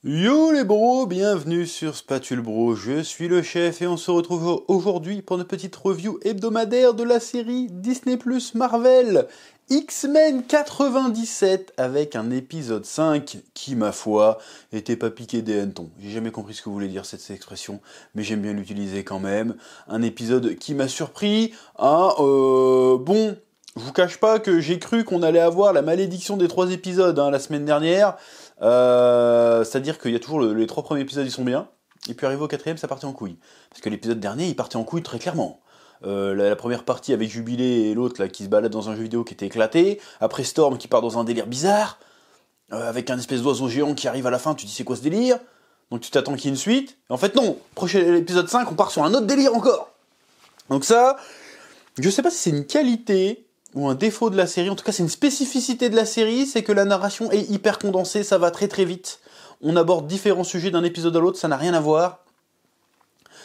Yo les bros, bienvenue sur Spatule Bro, je suis le chef et on se retrouve aujourd'hui pour une petite review hebdomadaire de la série Disney Plus Marvel X-Men 97 avec un épisode 5 qui, ma foi, était pas piqué des hannetons. J'ai jamais compris ce que voulait dire cette expression, mais j'aime bien l'utiliser quand même. Un épisode qui m'a surpris, bon... Je vous cache pas que j'ai cru qu'on allait avoir la malédiction des 3 épisodes la semaine dernière. C'est-à-dire qu'il y a toujours les 3 premiers épisodes, ils sont bien. Et puis arrivé au 4ème, ça partait en couille. Parce que l'épisode dernier, il partait en couille très clairement. La première partie avec Jubilé et l'autre là qui se balade dans un jeu vidéo qui était éclaté. Après Storm qui part dans un délire bizarre. Avec un espèce d'oiseau géant qui arrive à la fin, tu dis c'est quoi ce délire? Donc tu t'attends qu'il y ait une suite. Et en fait non, prochain épisode 5, on part sur un autre délire encore. Donc ça, je sais pas si c'est une qualité ou un défaut de la série, en tout cas c'est une spécificité de la série, c'est que la narration est hyper condensée, ça va très très vite. On aborde différents sujets d'un épisode à l'autre, ça n'a rien à voir.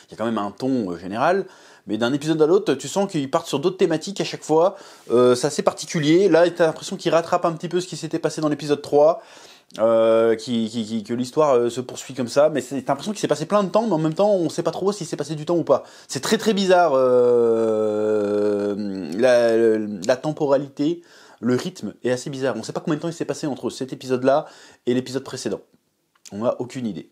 Il y a quand même un ton général, mais d'un épisode à l'autre, tu sens qu'ils partent sur d'autres thématiques à chaque fois. C'est assez particulier. Là, t'as l'impression qu'ils rattrapent un petit peu ce qui s'était passé dans l'épisode 3. Que l'histoire se poursuit comme ça, mais t'as l'impression qu'il s'est passé plein de temps, mais en même temps on sait pas trop s'il s'est passé du temps ou pas. C'est très très bizarre la temporalité, le rythme est assez bizarre. On sait pas combien de temps il s'est passé entre cet épisode-là et l'épisode précédent. On a aucune idée.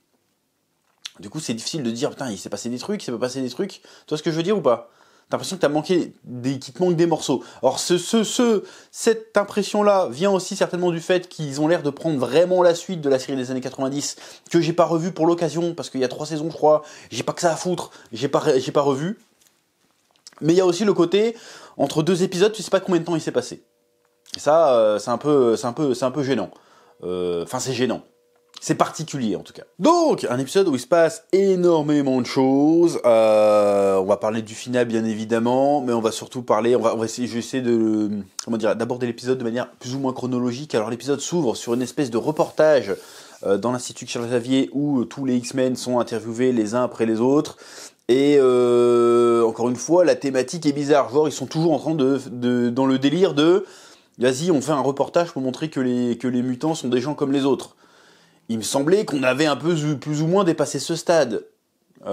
Du coup c'est difficile de dire putain il s'est passé des trucs, il s'est pas passé des trucs. Tu vois ce que je veux dire ou pas? T'as l'impression qu'il te manque des morceaux. Alors cette impression-là vient aussi certainement du fait qu'ils ont l'air de prendre vraiment la suite de la série des années 90, que j'ai pas revu pour l'occasion, parce qu'il y a 3 saisons je crois, j'ai pas que ça à foutre, j'ai pas revu. Mais il y a aussi le côté, entre 2 épisodes, tu sais pas combien de temps il s'est passé. Et ça, c'est un peu gênant. Enfin c'est gênant. C'est particulier en tout cas. Donc, un épisode où il se passe énormément de choses. On va parler du final bien évidemment, mais on va surtout parler, je vais essayer de, d'aborder l'épisode de manière plus ou moins chronologique. Alors l'épisode s'ouvre sur une espèce de reportage dans l'Institut Charles Xavier où tous les X-Men sont interviewés les uns après les autres. Et encore une fois, la thématique est bizarre. Genre, ils sont toujours en train dans le délire de, vas-y, on fait un reportage pour montrer que les mutants sont des gens comme les autres. Il me semblait qu'on avait un peu plus ou moins dépassé ce stade. Il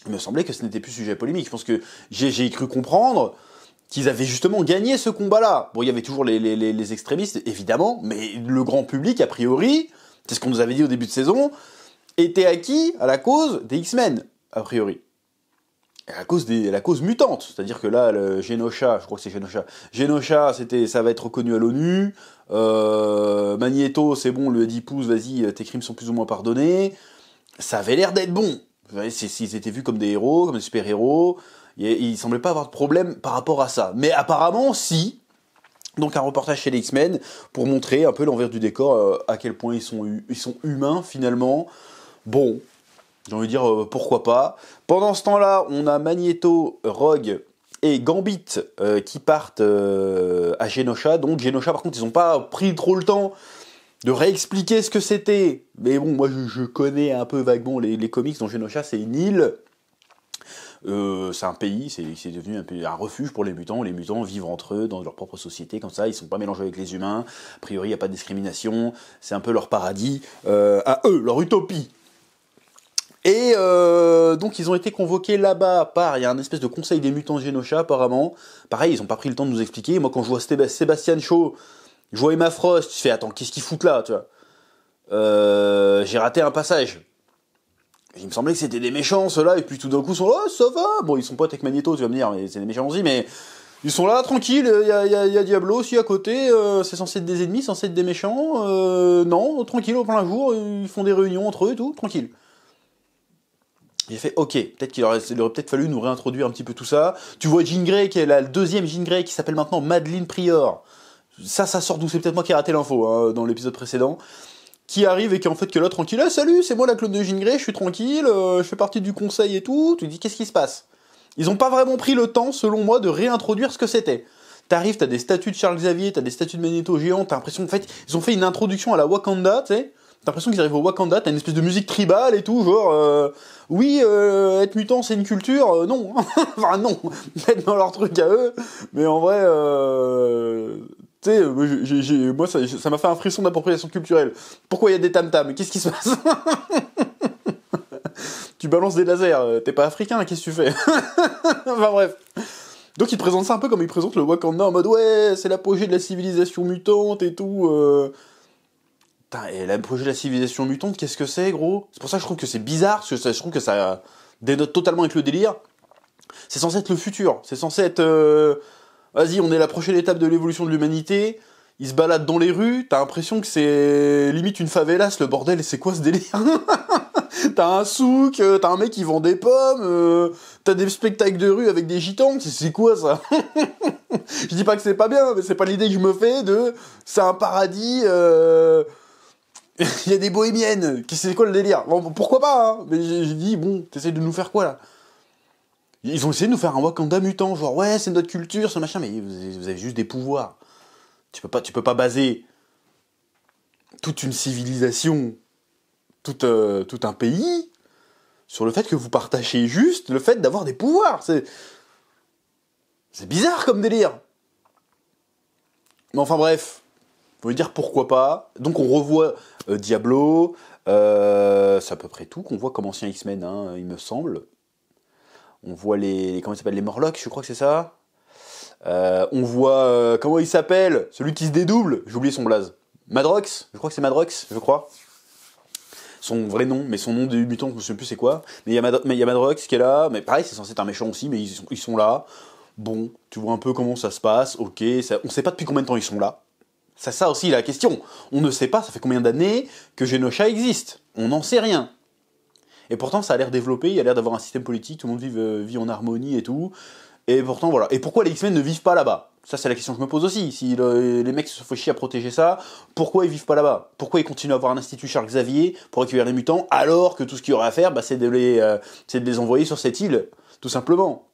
me semblait que ce n'était plus sujet polémique. Je pense que j'ai cru comprendre qu'ils avaient justement gagné ce combat-là. Bon, il y avait toujours les extrémistes, évidemment, mais le grand public, a priori, c'est ce qu'on nous avait dit au début de saison, était acquis à la cause des X-Men, a priori. À la cause mutante, c'est-à-dire que là, le Genosha, je crois que c'est Genosha, ça va être reconnu à l'ONU. Magneto, c'est bon, le 10 pouces, vas-y, tes crimes sont plus ou moins pardonnés. Ça avait l'air d'être bon. S'ils étaient vus comme des héros, comme des super-héros, il semblait pas avoir de problème par rapport à ça. Mais apparemment, si. Donc un reportage chez les X-Men pour montrer un peu l'envers du décor, à quel point ils sont humains finalement. Bon, j'ai envie de dire pourquoi pas. Pendant ce temps-là, on a Magneto, Rogue et Gambit qui partent à Genosha. Donc Genosha, par contre, ils n'ont pas pris trop le temps de réexpliquer ce que c'était. Mais bon, moi je connais un peu vaguement les comics. Donc Genosha, c'est une île. C'est un pays, c'est devenu un refuge pour les mutants. Les mutants vivent entre eux dans leur propre société, comme ça, ils sont pas mélangés avec les humains. A priori, il n'y a pas de discrimination. C'est un peu leur paradis. À eux, leur utopie. Et donc ils ont été convoqués là-bas il y a un espèce de conseil des mutants de Genosha apparemment. Pareil, ils ont pas pris le temps de nous expliquer. Moi quand je vois Sébastien Shaw, je vois Emma Frost, je fais attends, qu'est-ce qu'ils foutent là, tu vois. J'ai raté un passage. Il me semblait que c'était des méchants ceux-là, et puis tout d'un coup ils sont là, oh, ça va. Bon, ils sont potes avec Magneto, tu vas me dire, mais c'est des méchants aussi, mais ils sont là, tranquilles, il y a Diablo aussi à côté, c'est censé être des ennemis, censé être des méchants, non, tranquille, au plein jour, ils font des réunions entre eux et tout, tranquille. J'ai fait ok, peut-être il aurait peut-être fallu nous réintroduire un petit peu tout ça. Tu vois Jean Grey, qui est la deuxième Jean Grey, qui s'appelle maintenant Madeline Prior. Ça sort d'où? C'est peut-être moi qui ai raté l'info dans l'épisode précédent. Qui arrive et qui en fait que là tranquille, ah, salut, c'est moi la clone de Jean Grey, je suis tranquille, je fais partie du conseil et tout. Tu te dis qu'est-ce qui se passe? Ils ont pas vraiment pris le temps, selon moi, de réintroduire ce que c'était. T'arrives, t'as des statues de Charles Xavier, t'as des statues de Magneto géant, t'as l'impression en fait, ils ont fait une introduction à la Wakanda, tu sais. T'as l'impression qu'ils arrivent au Wakanda, t'as une espèce de musique tribale et tout, genre, oui, être mutant c'est une culture, non, enfin non, peut-être dans leur truc à eux, mais en vrai, Tu sais, moi, ça m'a fait un frisson d'appropriation culturelle. Pourquoi il y a des tam-tams? Qu'est-ce qui se passe? Tu balances des lasers, t'es pas africain, qu'est-ce que tu fais? Enfin bref. Donc il te présente ça un peu comme il présente le Wakanda en mode ouais, c'est l'apogée de la civilisation mutante et tout. Putain, et l'apogée de la civilisation mutante, qu'est-ce que c'est, gros? C'est pour ça que je trouve que c'est bizarre, parce que je trouve que ça dénote totalement avec le délire. C'est censé être le futur, c'est censé être... Vas-y, on est la prochaine étape de l'évolution de l'humanité. Ils se baladent dans les rues, t'as l'impression que c'est limite une favelas, le bordel, et c'est quoi ce délire? T'as un souk, t'as un mec qui vend des pommes, t'as des spectacles de rue avec des gitans, c'est quoi ça? Je dis pas que c'est pas bien, mais c'est pas l'idée que je me fais de... C'est un paradis, il y a des bohémiennes, c'est quoi le délire? Bon, pourquoi pas, hein? Mais j'ai dit, bon, t'essayes de nous faire quoi, là? Ils ont essayé de nous faire un Wakanda mutant, genre, ouais, c'est notre culture, c'est machin, mais vous avez juste des pouvoirs. Tu peux pas baser toute une civilisation, tout un pays, sur le fait que vous partagez juste le fait d'avoir des pouvoirs. C'est bizarre comme délire. Mais enfin bref, faut lui dire pourquoi pas. Donc on revoit Diablo, c'est à peu près tout qu'on voit comme ancien X-Men, hein, il me semble. On voit comment ils s'appellent, les Morlocks, je crois que c'est ça. On voit, comment il s'appelle, celui qui se dédouble, j'ai oublié son blaze. Madrox, je crois que c'est Madrox, je crois. Son vrai nom, mais son nom de mutant, je ne sais plus c'est quoi. Mais il y a Madrox qui est là, mais pareil, c'est censé être un méchant aussi, mais ils sont là. Bon, tu vois un peu comment ça se passe, ok, on sait pas depuis combien de temps ils sont là. Ça aussi la question. On ne sait pas, ça fait combien d'années que Genosha existe. On n'en sait rien. Et pourtant, ça a l'air développé, il y a l'air d'avoir un système politique, tout le monde vit en harmonie et tout. Et pourtant, voilà. Et pourquoi les X-Men ne vivent pas là-bas? Ça, c'est la question que je me pose aussi. Si les mecs se font chier à protéger ça, pourquoi ils vivent pas là-bas? Pourquoi ils continuent à avoir un institut Charles Xavier pour accueillir les mutants, alors que tout ce qu'il y aurait à faire, bah, c'est de les envoyer sur cette île, tout simplement.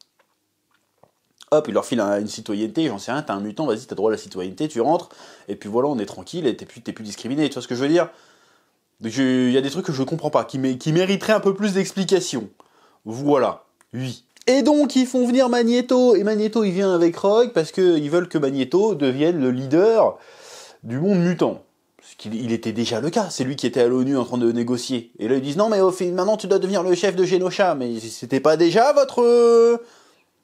Hop, il leur file une citoyenneté, j'en sais rien, t'as un mutant, vas-y, t'as droit à la citoyenneté, tu rentres, et puis voilà, on est tranquille, et t'es plus discriminé, tu vois ce que je veux dire? Donc il y a des trucs que je comprends pas, qui mériteraient un peu plus d'explications. Voilà, oui. Et donc ils font venir Magneto, et Magneto il vient avec Rogue parce qu'ils veulent que Magneto devienne le leader du monde mutant. Parce qu'il était déjà le cas, c'est lui qui était à l'ONU en train de négocier. Et là ils disent non mais maintenant tu dois devenir le chef de Genosha, mais c'était pas déjà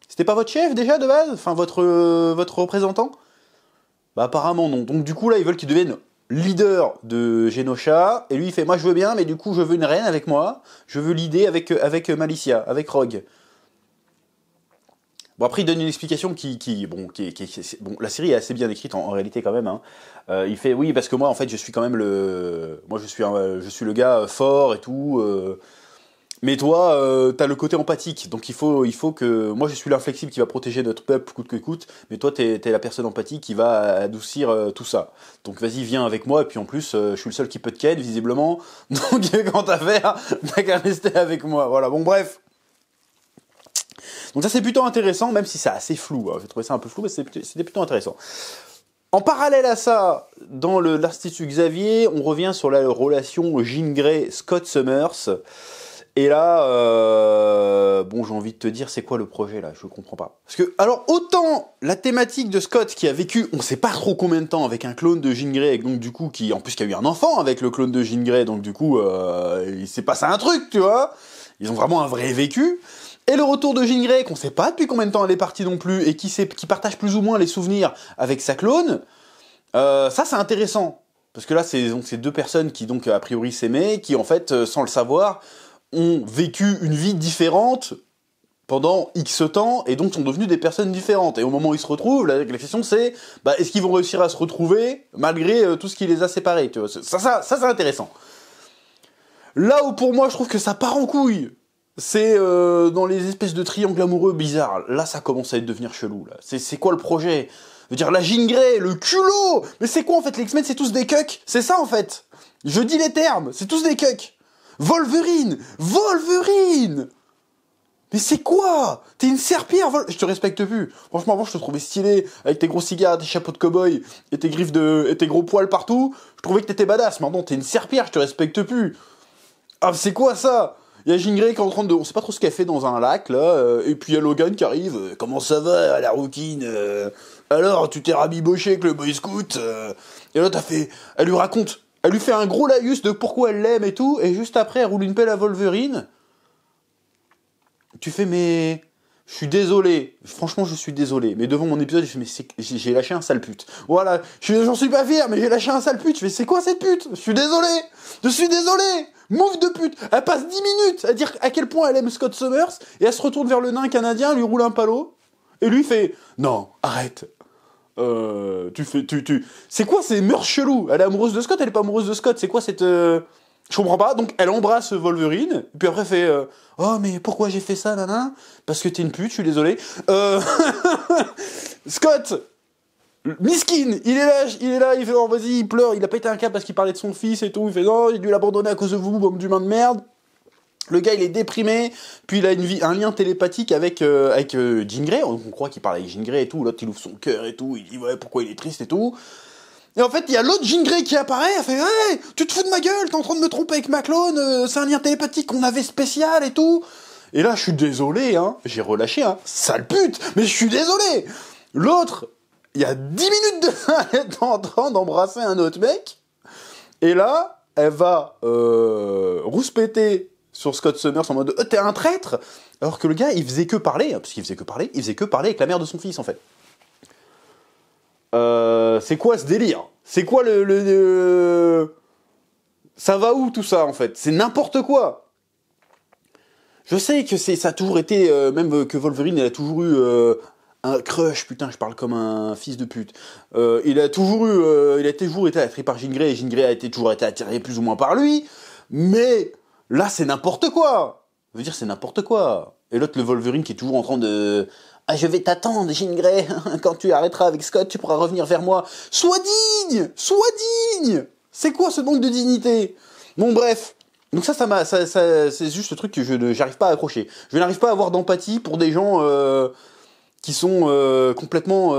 C'était pas votre chef déjà de base? Enfin votre représentant? Bah apparemment non. Donc du coup là ils veulent qu'il devienne leader de Genosha, et lui il fait moi je veux bien, mais du coup je veux une reine avec moi, je veux l'idée avec Malicia, avec Rogue. Bon après il donne une explication bon, la série est assez bien écrite en réalité quand même, hein. Il fait oui parce que moi en fait je suis quand même je suis le gars fort et tout, mais toi t'as le côté empathique, donc il faut que moi je suis l'inflexible qui va protéger notre peuple coûte que coûte, mais toi t'es la personne empathique qui va adoucir tout ça. Donc vas-y viens avec moi, et puis en plus je suis le seul qui peut te ken visiblement, donc quand t'as affaire t'as qu'à rester avec moi. Voilà, bon bref. Donc ça c'est plutôt intéressant, même si c'est assez flou, hein. J'ai trouvé ça un peu flou, mais c'était plutôt intéressant. En parallèle à ça, dans l'Institut Xavier, on revient sur la relation Jean Grey-Scott Summers. Et là, bon, j'ai envie de te dire, c'est quoi le projet là? Je comprends pas. Parce que, alors, autant la thématique de Scott qui a vécu, on sait pas trop combien de temps avec un clone de Jean Grey, et donc du coup, qui a eu un enfant avec le clone de Jean Grey, donc du coup, il s'est passé un truc, tu vois. Ils ont vraiment un vrai vécu. Et le retour de Jean Grey, qu'on sait pas depuis combien de temps elle est partie non plus, et qui partage plus ou moins les souvenirs avec sa clone, ça c'est intéressant. Parce que là, c'est donc ces deux personnes qui donc a priori s'aimaient, qui en fait, sans le savoir, ont vécu une vie différente pendant X temps, et donc sont devenues des personnes différentes. Et au moment où ils se retrouvent, la question c'est, est-ce qu'ils vont réussir à se retrouver malgré tout ce qui les a séparés, tu vois. Ça c'est intéressant. Là où pour moi je trouve que ça part en couille, c'est dans les espèces de triangles amoureux bizarres. Là, ça commence à devenir chelou. Là, c'est quoi le projet? Je veux dire, la Jean Grey, le culot. Mais c'est quoi en fait, les X-Men, c'est tous des cucks? C'est ça en fait. Je dis les termes, c'est tous des cucks. Wolverine. Mais c'est quoi? T'es une serpillère, je te respecte plus. Franchement, avant, je te trouvais stylé, avec tes gros cigares, tes chapeaux de cow-boy, et tes griffes et tes gros poils partout. Je trouvais que t'étais badass. Maintenant, t'es une serpillère, je te respecte plus. Ah, c'est quoi ça? Il y a Jean Grey qui est en train de... On sait pas trop ce qu'elle fait dans un lac, là, et puis il y a Logan qui arrive, comment ça va, la rouquine, alors tu t'es rabiboché avec le Boy Scout, et là elle lui raconte, elle lui fait un gros laïus de pourquoi elle l'aime et tout, et juste après elle roule une pelle à Wolverine. Tu fais mais... Je suis désolé, franchement je suis désolé, mais devant mon épisode, je fais mais j'ai lâché un sale pute. Voilà, j'en suis pas fier, mais j'ai lâché un sale pute. Je fais c'est quoi cette pute? Je suis désolé, move de pute. Elle passe 10 minutes à dire à quel point elle aime Scott Summers, et elle se retourne vers le nain canadien, lui roule un palo, et lui fait non, arrête. C'est quoi ces mœurs chelous? Elle est amoureuse de Scott, elle est pas amoureuse de Scott, c'est quoi cette... Je comprends pas, donc elle embrasse Wolverine, puis après elle fait oh mais pourquoi j'ai fait ça, nana? Parce que t'es une pute, je suis désolé. Scott, miskin, il est là, il fait oh vas-y, il pleure, il a pété un câble parce qu'il parlait de son fils et tout, il fait non, il a dû l'abandonner à cause de vous, bande d'humains de merde. Le gars il est déprimé, puis il a un lien télépathique avec Jean Grey, on croit qu'il parle avec Jean Grey et tout, l'autre il ouvre son cœur et tout, il dit ouais pourquoi il est triste et tout. Et en fait, il y a l'autre Jean Grey qui apparaît, elle fait « Hey, tu te fous de ma gueule, t'es en train de me tromper avec ma clone, c'est un lien télépathique qu'on avait spécial et tout !» Et là, je suis désolé, hein, j'ai relâché, hein, sale pute, mais je suis désolé. L'autre, il y a 10 minutes de ça, elle est en train d'embrasser un autre mec, et là, elle va rouspéter sur Scott Summers en mode « T'es un traître !» Alors que le gars, il faisait que parler, parce qu'il faisait que parler, avec la mère de son fils, en fait. C'est quoi ce délire? C'est quoi Ça va où tout ça en fait? C'est n'importe quoi. Je sais que ça a toujours été, même que Wolverine, il a toujours eu un crush, putain, je parle comme un fils de pute. Il a toujours été attiré par Jean Grey, et Jean Grey toujours été attiré plus ou moins par lui, mais là c'est n'importe quoi. Je veux dire, c'est n'importe quoi. Et l'autre, le Wolverine qui est toujours en train de... Ah, je vais t'attendre, Jean Grey. Quand tu arrêteras avec Scott, tu pourras revenir vers moi. Sois digne! C'est quoi ce manque de dignité? Bon, bref. Donc c'est juste le truc que j'arrive pas à accrocher. Je n'arrive pas à avoir d'empathie pour des gens qui sont complètement...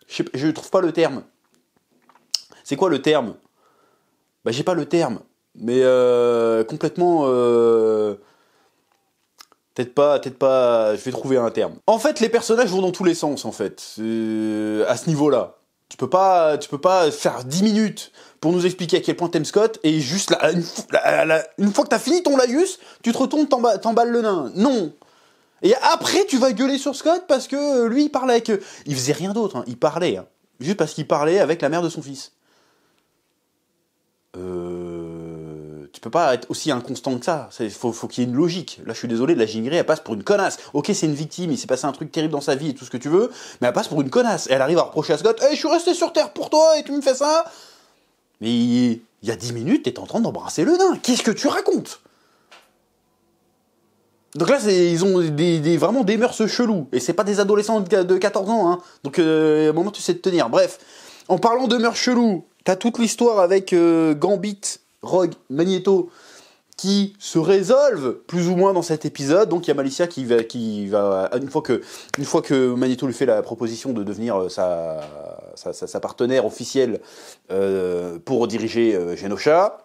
je trouve pas le terme. C'est quoi le terme? Bah, j'ai pas le terme. Mais complètement... Peut-être pas, je vais trouver un terme. En fait, les personnages vont dans tous les sens, en fait, à ce niveau-là. Tu peux pas faire 10 minutes pour nous expliquer à quel point t'aimes Scott, et juste une fois que t'as fini ton laïus, tu te retournes, t'emballes le nain. Non. Et après, tu vas gueuler sur Scott parce que lui, il parlait avec... Il faisait rien d'autre, hein. Il parlait. Hein. Juste parce qu'il parlait avec la mère de son fils. Tu peux pas être aussi inconstant que ça. Faut qu'il y ait une logique. Là, je suis désolé, la Jean Grey, elle passe pour une connasse. Ok, c'est une victime, il s'est passé un truc terrible dans sa vie et tout ce que tu veux, mais elle passe pour une connasse. Elle arrive à reprocher à Scott, « Hey, je suis resté sur Terre pour toi et tu me fais ça ?» Mais il y a 10 minutes, t'es en train d'embrasser le nain. Qu'est-ce que tu racontes? Donc là, ils ont vraiment des mœurs chelous. Et c'est pas des adolescents de 14 ans, hein. Donc, à un moment, tu sais te tenir. Bref, en parlant de mœurs chelous, t'as toute l'histoire avec Gambit, Rogue, Magneto, qui se résolvent plus ou moins dans cet épisode. Donc il y a Malicia qui va une fois que Magneto lui fait la proposition de devenir sa partenaire officielle pour diriger Genosha,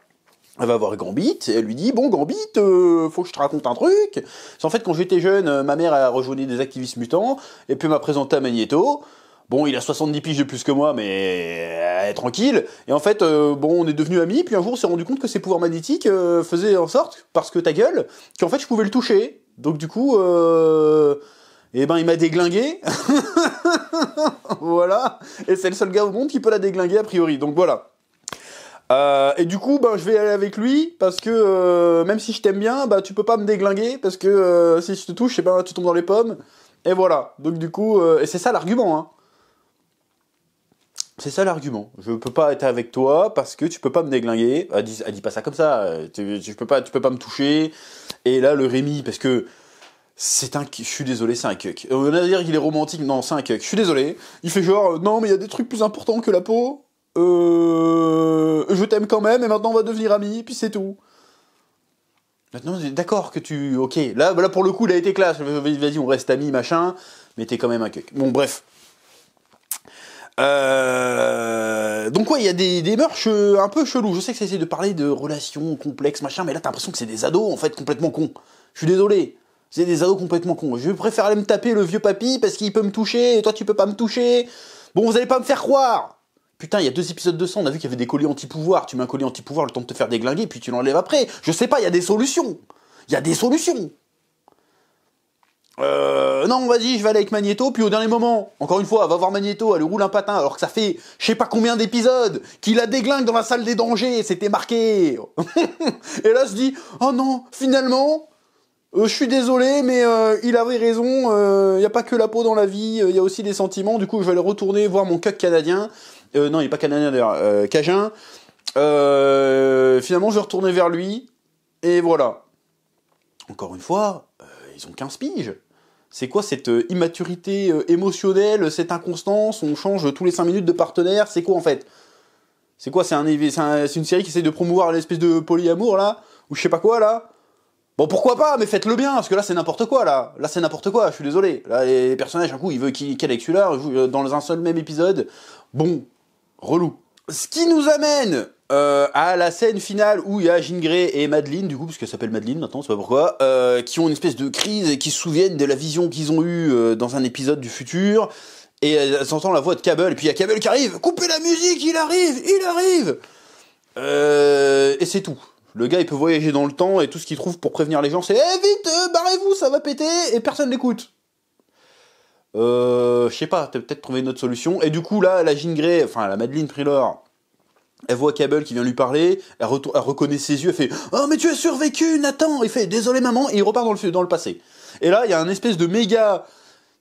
elle va voir Gambit et elle lui dit bon Gambit, faut que je te raconte un truc. C'est en fait quand j'étais jeune, ma mère a rejoint des activistes mutants et puis m'a présenté à Magneto. Bon, il a 70 piges de plus que moi, mais tranquille. Et en fait, on est devenus amis, puis un jour, on s'est rendu compte que ses pouvoirs magnétiques faisaient en sorte, parce que ta gueule, qu'en fait, je pouvais le toucher. Donc du coup, il m'a déglingué. Voilà. Et c'est le seul gars au monde qui peut la déglinguer, a priori. Donc voilà. Et du coup, je vais aller avec lui, parce que même si je t'aime bien, tu peux pas me déglinguer, parce que si je te touche, tu tombes dans les pommes. Et voilà. Donc du coup, et c'est ça l'argument, hein. C'est ça l'argument. Je peux pas être avec toi parce que tu peux pas me déglinguer. Elle dit pas ça comme ça. Tu peux pas me toucher. Et là, le Rémi, parce que je suis désolé, c'est un cuck. On va dire qu'il est romantique. Non, c'est un cuck. Je suis désolé. Il fait genre, non, mais il y a des trucs plus importants que la peau. Je t'aime quand même et maintenant on va devenir amis. Et puis c'est tout. Maintenant, d'accord que tu... Ok. Là, pour le coup, il a été classe. Vas-y, on reste amis, machin. Mais t'es quand même un cuck. Bon, bref. Donc ouais, il y a des mœurs un peu chelous. Je sais que ça essaie de parler de relations complexes, machin, mais là t'as l'impression que c'est des ados en fait complètement cons. Je suis désolé, c'est des ados complètement cons. Je préfère aller me taper le vieux papy parce qu'il peut me toucher et toi tu peux pas me toucher. Bon, vous allez pas me faire croire. Putain, il y a 2 épisodes de ça, on a vu qu'il y avait des colliers anti-pouvoir. Tu mets un collier anti-pouvoir, le temps de te faire déglinguer, puis tu l'enlèves après. Je sais pas, il y a des solutions. Il y a des solutions. Non, vas-y, je vais aller avec Magneto, puis au dernier moment, encore une fois, va voir Magneto, elle lui roule un patin, alors que ça fait je sais pas combien d'épisodes qu'il la déglingue dans la salle des dangers, c'était marqué. Et là, je dis, oh non, finalement, je suis désolé, mais il avait raison, y a pas que la peau dans la vie, il y a aussi des sentiments, du coup, je vais aller retourner voir mon cuck canadien, non, il est pas canadien d'ailleurs, cajun, finalement, je vais retourner vers lui, et voilà. Encore une fois, ils ont 15 piges. C'est quoi cette immaturité émotionnelle, cette inconstance, on change tous les 5 minutes de partenaire, c'est quoi en fait? C'est quoi, c'est une série qui essaie de promouvoir l'espèce de polyamour là? Ou je sais pas quoi là? Bon pourquoi pas, mais faites-le bien, parce que là c'est n'importe quoi là. Là c'est n'importe quoi, je suis désolé. Là les personnages, un coup, il veut qu'elle avec celui-là, dans un seul même épisode. Bon, relou. Ce qui nous amène à la scène finale où il y a Jean Grey et Madelyne, du coup, parce qu'elle s'appelle Madelyne maintenant, c'est pas pourquoi, qui ont une espèce de crise et qui se souviennent de la vision qu'ils ont eue dans un épisode du futur. Et elles entendent la voix de Cable, et puis il y a Cable qui arrive, coupez la musique, il arrive. Et c'est tout. Le gars, il peut voyager dans le temps, et tout ce qu'il trouve pour prévenir les gens, c'est « Eh vite, barrez-vous, ça va péter !» Et personne l'écoute. Je sais pas, t'as peut-être trouvé une autre solution. Et du coup, là, la Jean Grey, enfin, la Madelyne Prylor, elle voit Cable qui vient lui parler, elle reconnaît ses yeux, elle fait « Oh, mais tu as survécu, Nathan !» Il fait « Désolé, maman !» Et il repart dans le passé. Et là, il y a un espèce de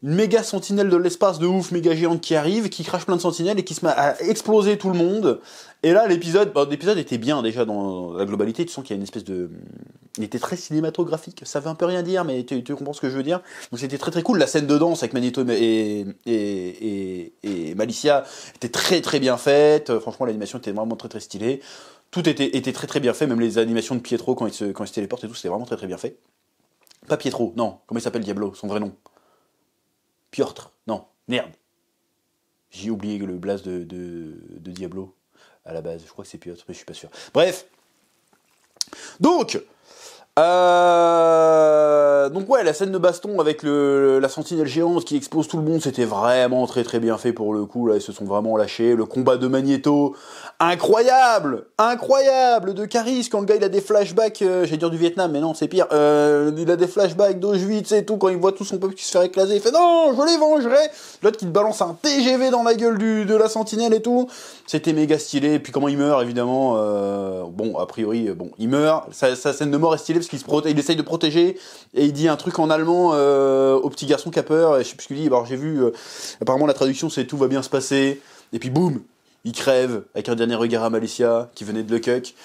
une méga sentinelle de l'espace de ouf, méga géante qui arrive, qui crache plein de sentinelles et qui se met à exploser tout le monde. Et là, l'épisode était bien déjà dans la globalité, tu sens qu'il y a une espèce de... Il était très cinématographique, ça veut un peu rien dire, mais tu comprends ce que je veux dire. Donc c'était très très cool, la scène de danse avec Magneto et Malicia était très très bien faite, franchement l'animation était vraiment très très stylée. Tout était très très bien fait, même les animations de Pietro quand il se téléporte et tout, c'était vraiment très très bien fait. Pas Pietro, non, comment il s'appelle Diablo, son vrai nom? Piotr, non, merde. J'ai oublié le blaze de Diablo à la base, je crois que c'est Piotr, mais je suis pas sûr. Bref. Donc ouais, la scène de baston avec la sentinelle géante qui explose tout le monde, c'était vraiment très très bien fait pour le coup, là ils se sont vraiment lâchés. Le combat de Magneto, incroyable de charisme, quand le gars il a des flashbacks, j'allais dire du Vietnam, mais non c'est pire, il a des flashbacks d'Auschwitz et tout, quand il voit tout son peuple qui se fait éclaser, il fait non, je les vengerai, l'autre qui te balance un TGV dans la gueule de la sentinelle et tout, c'était méga stylé. Et puis comment il meurt évidemment, bon a priori, il meurt, sa scène de mort est stylée parce qu'il essaye de protéger, et il dit un truc en allemand au petit garçon qui a peur, et je sais plus ce qu'il dit, alors j'ai vu, apparemment la traduction c'est tout va bien se passer, et puis boum, il crève, avec un dernier regard à Malicia, qui venait de le cuck.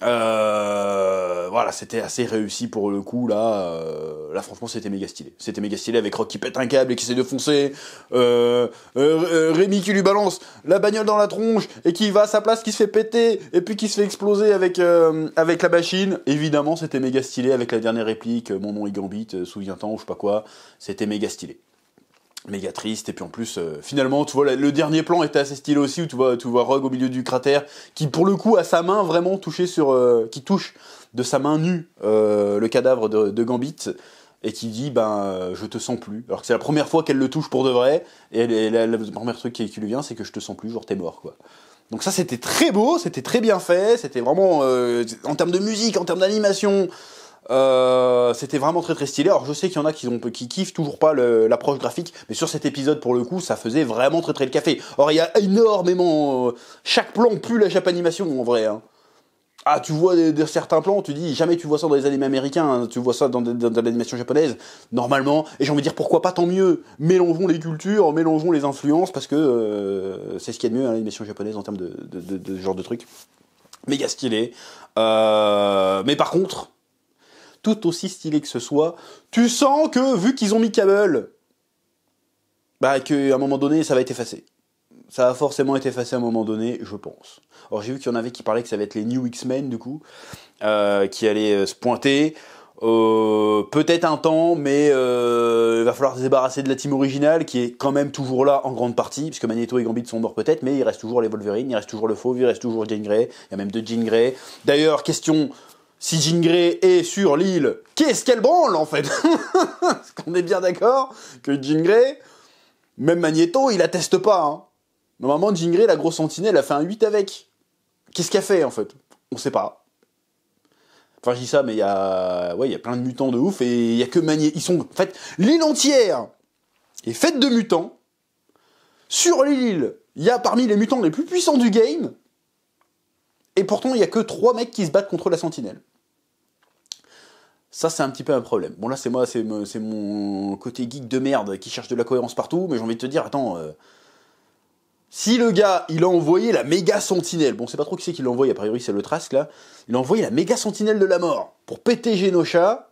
Voilà, c'était assez réussi pour le coup, là franchement c'était méga stylé. C'était méga stylé avec Rock qui pète un câble et qui essaie de foncer, Rémi qui lui balance la bagnole dans la tronche et qui va à sa place, qui se fait péter et puis qui se fait exploser avec la machine. Évidemment c'était méga stylé avec la dernière réplique, mon nom est Gambit, souviens-t'en ou je sais pas quoi, c'était méga stylé. Méga triste, et puis en plus finalement tu vois le dernier plan était assez stylé aussi, où tu vois Rogue au milieu du cratère qui pour le coup a sa main vraiment touchée qui touche de sa main nue le cadavre de Gambit, et qui dit je te sens plus, alors que c'est la première fois qu'elle le touche pour de vrai, et le premier truc qui lui vient c'est que je te sens plus, genre t'es mort quoi. Donc ça c'était très beau, c'était très bien fait, c'était vraiment en termes de musique, en termes d'animation, c'était vraiment très très stylé. Alors je sais qu'il y en a qui kiffent toujours pas l'approche graphique, mais sur cet épisode pour le coup ça faisait vraiment très très le café. Or il y a énormément, chaque plan pue la Japanimation en vrai, hein. Ah tu vois certains plans, tu dis jamais tu vois ça dans les animés américains, hein, tu vois ça dans l'animation japonaise normalement, et j'ai envie de dire pourquoi pas, tant mieux, mélangeons les cultures, mélangeons les influences, parce que c'est ce qu'il y a de mieux à l'animation japonaise en termes de genre de trucs. Méga stylé, mais par contre tout aussi stylé que ce soit, tu sens que, vu qu'ils ont mis Cable, qu'à un moment donné, ça va être effacé. Ça a forcément été effacé à un moment donné, je pense. Alors j'ai vu qu'il y en avait qui parlaient que ça va être les New X-Men, du coup, qui allaient se pointer. Peut-être un temps, mais il va falloir se débarrasser de la team originale, qui est quand même toujours là en grande partie, puisque Magneto et Gambit sont morts peut-être, mais il reste toujours les Wolverine, il reste toujours le Fauve, il reste toujours Jean Grey, il y a même 2 Jean Grey. D'ailleurs, question... Si Jean Grey est sur l'île, qu'est-ce qu'elle branle en fait? Parce qu'on est bien d'accord que Jean Grey, même Magneto, il atteste pas. Hein. Normalement, Jean Grey, la grosse sentinelle, a fait un 8 avec. Qu'est-ce qu'elle fait, en fait? On sait pas. Enfin, je dis ça, mais il y a plein de mutants de ouf, et il y a que Magnéto. Ils sont, en fait, l'île entière est faite de mutants. Sur l'île, il y a parmi les mutants les plus puissants du game, et pourtant, il y a que 3 mecs qui se battent contre la sentinelle. Ça, c'est un petit peu un problème. Bon, là, c'est moi, c'est mon côté geek de merde qui cherche de la cohérence partout, mais j'ai envie de te dire, attends, si le gars, il a envoyé la méga sentinelle, bon, c'est pas trop qui c'est qui l'a envoyé, a priori, c'est le Trask, là, il a envoyé la méga sentinelle de la mort pour péter Genosha,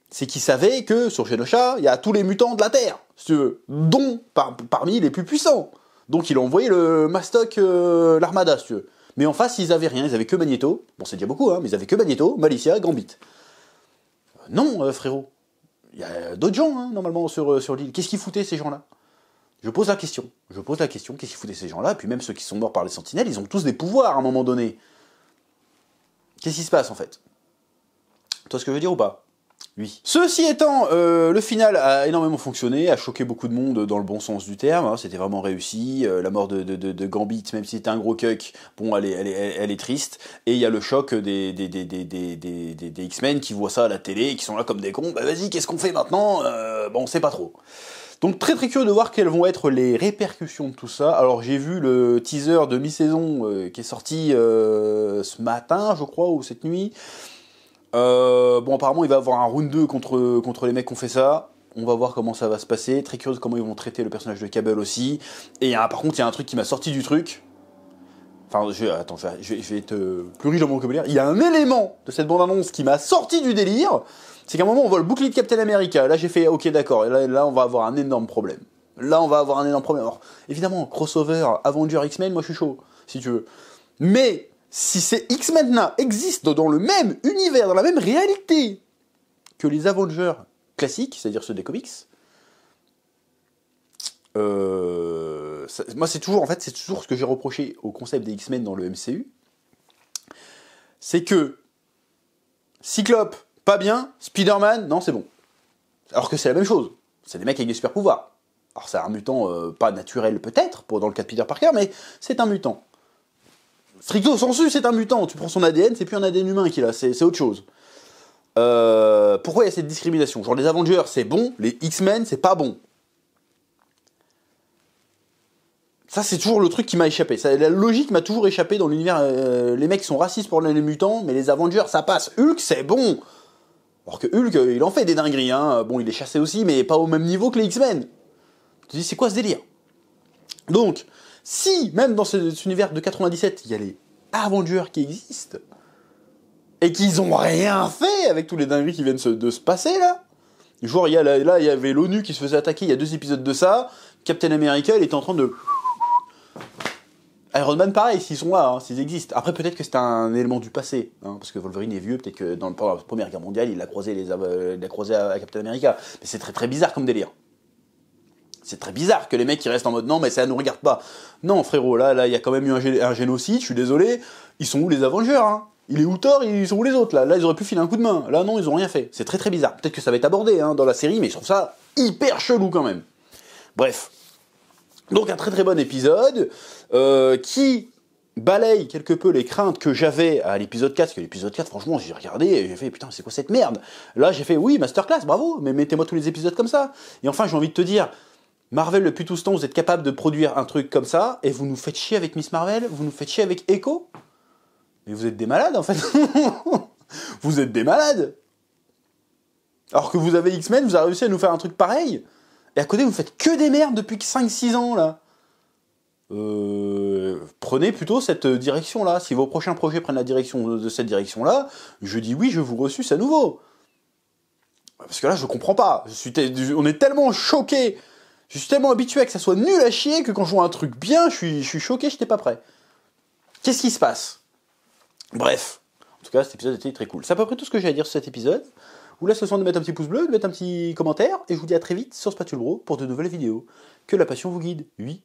c'est qu'il savait que sur Genosha, il y a tous les mutants de la Terre, si tu veux, dont parmi les plus puissants. Donc il a envoyé le Mastoc, l'Armada, si tu veux. Mais en face, ils avaient rien, ils avaient que Magnéto. Bon, c'est déjà beaucoup, hein, mais ils avaient que Magnéto, Malicia, Gambit. Non, frérot. Il y a d'autres gens, hein, normalement, sur l'île. Qu'est-ce qu'ils foutaient, ces gens-là? Je pose la question. Qu'est-ce qu'ils foutaient, ces gens-là? Et puis même ceux qui sont morts par les sentinelles, ils ont tous des pouvoirs, à un moment donné. Qu'est-ce qui se passe, en fait? Tu vois ce que je veux dire ou pas? Oui. Ceci étant, le final a énormément fonctionné, a choqué beaucoup de monde dans le bon sens du terme, hein, c'était vraiment réussi, la mort de Gambit, même si c'était un gros cuck, bon, elle est triste, et il y a le choc des X-Men qui voient ça à la télé, et qui sont là comme des cons, bah vas-y, qu'est-ce qu'on fait maintenant? Bon, on sait pas trop. Donc très très curieux de voir quelles vont être les répercussions de tout ça. Alors j'ai vu le teaser de mi-saison qui est sorti ce matin, je crois, ou cette nuit. Bon, apparemment, il va y avoir un round 2 contre les mecs qui ont fait ça. On va voir comment ça va se passer. Très curieux de comment ils vont traiter le personnage de Cable aussi. Et par contre, il y a un truc qui m'a sorti du truc. Enfin, je vais être plus riche dans mon vocabulaire. Il y a un élément de cette bande-annonce qui m'a sorti du délire. C'est qu'à un moment, on voit le bouclier de Captain America. Là, j'ai fait, ok, d'accord. Et là, on va avoir un énorme problème. Alors, évidemment, crossover, Avenger, X-Men, moi, je suis chaud, si tu veux. Mais si ces X-Men existent dans le même univers, dans la même réalité que les Avengers classiques, c'est-à-dire ceux des comics, moi c'est toujours ce que j'ai reproché au concept des X-Men dans le MCU, c'est que Cyclope, pas bien, Spider-Man, non c'est bon. Alors que c'est la même chose, c'est des mecs avec des super pouvoirs. Alors c'est un mutant pas naturel peut-être, dans le cas de Peter Parker, mais c'est un mutant. Stricto sensu, c'est un mutant. Tu prends son ADN, c'est plus un ADN humain qu'il a, c'est autre chose. Pourquoi il y a cette discrimination? Genre les Avengers, c'est bon, les X-Men, c'est pas bon. Ça, c'est toujours le truc qui m'a échappé. La logique m'a toujours échappé dans l'univers. Les mecs sont racistes pour les mutants, mais les Avengers, ça passe. Hulk, c'est bon. Alors que Hulk, il en fait des dingueries. Hein. Bon, il est chassé aussi, mais pas au même niveau que les X-Men. Tu te dis, c'est quoi ce délire? Donc, si, même dans cet univers de 97, il y a les Avengers qui existent, et qu'ils ont rien fait avec tous les dingueries qui viennent de se passer, là. Genre, il y avait l'ONU qui se faisait attaquer, il y a 2 épisodes de ça, Captain America, il était en train de... Iron Man, pareil, s'ils sont là, hein, s'ils existent. Après, peut-être que c'est un élément du passé, hein, parce que Wolverine est vieux, peut-être que pendant la Première Guerre mondiale, il a croisé à Captain America. Mais c'est très très bizarre comme délire. C'est très bizarre que les mecs qui restent en mode non mais ça nous regarde pas. Non frérot, là il y a quand même eu un génocide, je suis désolé. Ils sont où les Avengers hein? Il est où Thor? Ils sont où les autres là? Là ils auraient pu filer un coup de main. Là non, ils ont rien fait. C'est très très bizarre. Peut-être que ça va être abordé hein, dans la série, mais je trouve ça hyper chelou quand même. Bref. Donc un très très bon épisode qui balaye quelque peu les craintes que j'avais à l'épisode 4, parce que l'épisode 4, franchement, j'ai regardé et j'ai fait, putain, c'est quoi cette merde? Là, j'ai fait, oui, masterclass, bravo, mais mettez-moi tous les épisodes comme ça. Et enfin, j'ai envie de te dire, Marvel, depuis tout ce temps, vous êtes capable de produire un truc comme ça, et vous nous faites chier avec Miss Marvel, vous nous faites chier avec Echo. Mais vous êtes des malades, en fait. Vous êtes des malades. Alors que vous avez X-Men, vous avez réussi à nous faire un truc pareil, et à côté, vous faites que des merdes depuis 5-6 ans, là. Prenez plutôt cette direction-là. Si vos prochains projets prennent la direction de cette direction-là, je dis oui, je vous ressuce à nouveau. Parce que là, je comprends pas. On est tellement choqués. Je suis tellement habitué à que ça soit nul à chier que quand je vois un truc bien, je suis choqué, j'étais pas prêt. Qu'est-ce qui se passe? Bref. En tout cas, cet épisode était très cool. C'est à peu près tout ce que j'ai à dire sur cet épisode. Je vous laisse le soin de mettre un petit pouce bleu, de mettre un petit commentaire, et je vous dis à très vite sur Spatule Bro pour de nouvelles vidéos. Que la passion vous guide. Oui.